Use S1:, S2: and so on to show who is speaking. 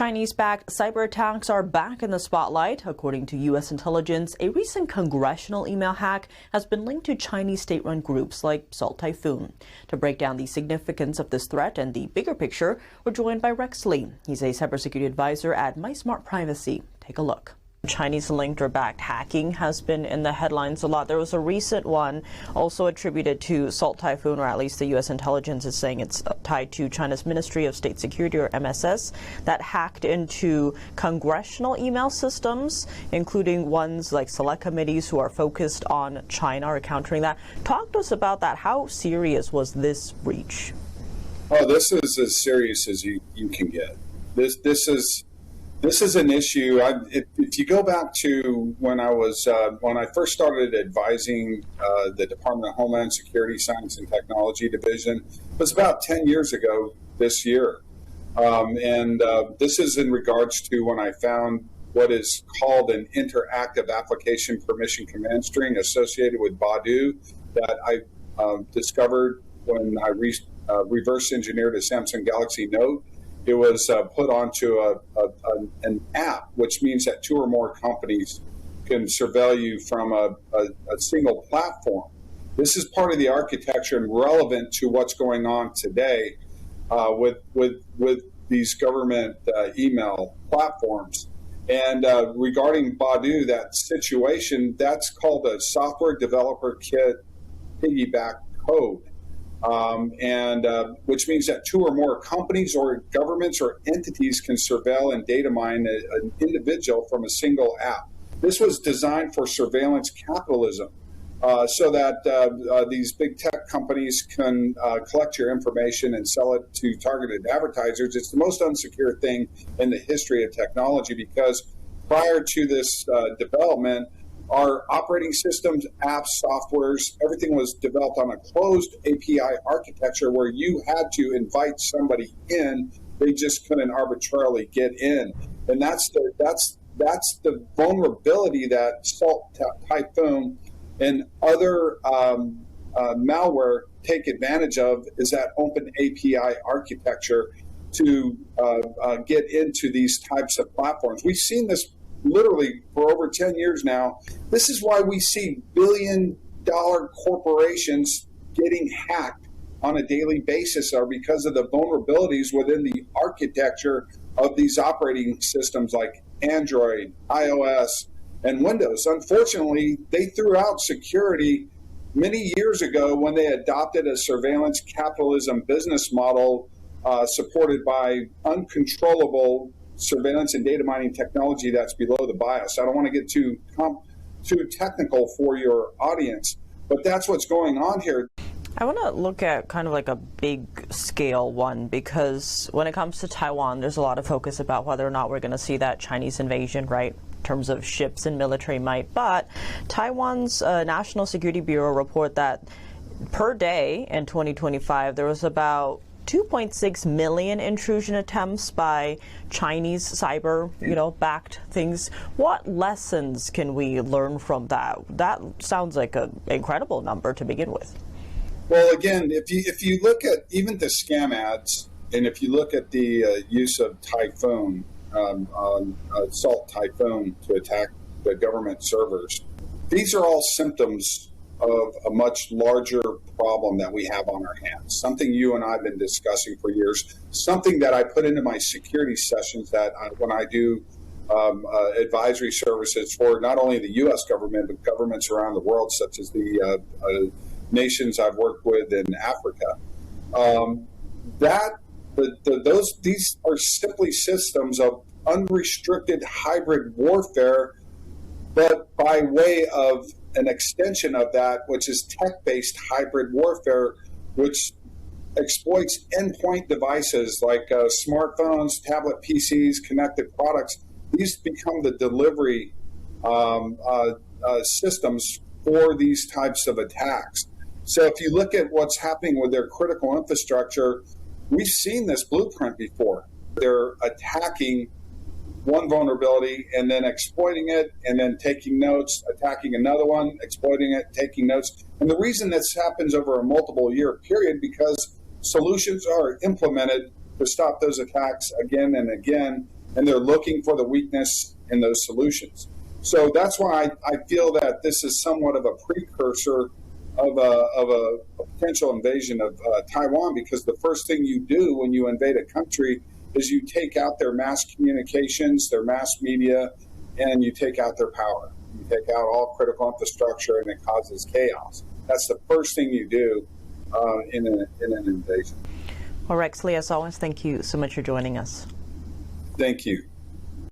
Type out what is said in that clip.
S1: Chinese-backed cyber attacks are back in the spotlight. According to U.S. intelligence, a recent congressional email hack has been linked to Chinese state-run groups like Salt Typhoon. To break down the significance of this threat and the bigger picture, we're joined by Rex Lee. He's a cybersecurity advisor at MySmart Privacy. Take a look. Chinese-linked or backed hacking has been in the headlines a lot. There was a recent one also attributed to Salt Typhoon, or at least the U.S. intelligence is saying it's tied to China's Ministry of State Security, or MSS, that hacked into congressional email systems, including ones like select committees who are focused on China or countering that. Talk to us about that. How serious was this breach?
S2: Oh, this is as serious as you can get. This is an issue. If you go back to when I first started advising the Department of Homeland Security Science and Technology Division, it was about 10 years ago this year. This is in regards to when I found what is called an interactive application permission command string associated with Baidu that I discovered when I reverse engineered a Samsung Galaxy Note. It was put onto an app, which means that two or more companies can surveil you from a single platform. This is part of the architecture and relevant to what's going on today with these government email platforms. And regarding Baidu, that situation, that's called a software developer kit piggyback code. Which means that two or more companies or governments or entities can surveil and data mine an individual from a single app. This was designed for surveillance capitalism, so that these big tech companies can collect your information and sell it to targeted advertisers. It's the most unsecure thing in the history of technology, because prior to this development, our operating systems, apps, softwares, everything was developed on a closed API architecture where you had to invite somebody in. They just couldn't arbitrarily get in. And that's the vulnerability that Salt Typhoon and other malware take advantage of, is that open API architecture to get into these types of platforms. We've seen this literally for over 10 years now. This is why we see billion-dollar corporations getting hacked on a daily basis, are because of the vulnerabilities within the architecture of these operating systems like Android, iOS, and Windows. Unfortunately, they threw out security many years ago when they adopted a surveillance capitalism business model supported by uncontrollable surveillance and data mining technology that's below the BIOS. I don't want to get too technical for your audience, but that's what's going on here.
S1: I want to look at kind of like a big scale one, because when it comes to Taiwan, there's a lot of focus about whether or not we're going to see that Chinese invasion, right, in terms of ships and military might. But Taiwan's National Security Bureau report that per day in 2025, there was about 2.6 million intrusion attempts by Chinese cyber, backed things. What lessons can we learn from that? That sounds like an incredible number to begin with.
S2: Well, again, if you look at even the scam ads, and if you look at the use of Typhoon, Salt Typhoon to attack the government servers, these are all symptoms of a much larger problem that we have on our hands, something you and I have been discussing for years, something that I put into my security sessions that when I do advisory services for not only the U.S. government, but governments around the world, such as the nations I've worked with in Africa. These are simply systems of unrestricted hybrid warfare, but by way of an extension of that, which is tech-based hybrid warfare, which exploits endpoint devices like smartphones, tablet PCs, connected products. These become the delivery systems for these types of attacks. So if you look at what's happening with their critical infrastructure, we've seen this blueprint before. They're attacking one vulnerability and then exploiting it and then taking notes, attacking another one, exploiting it, taking notes. And the reason this happens over a multiple year period, because solutions are implemented to stop those attacks again and again. and they're looking for the weakness in those solutions. So that's why I feel that this is somewhat of a precursor of a potential invasion of Taiwan, because the first thing you do when you invade a country is you take out their mass communications, their mass media, and you take out their power. You take out all critical infrastructure, and it causes chaos. That's the first thing you do in an invasion.
S1: Well, Rexley, as always, thank you so much for joining us.
S2: Thank you.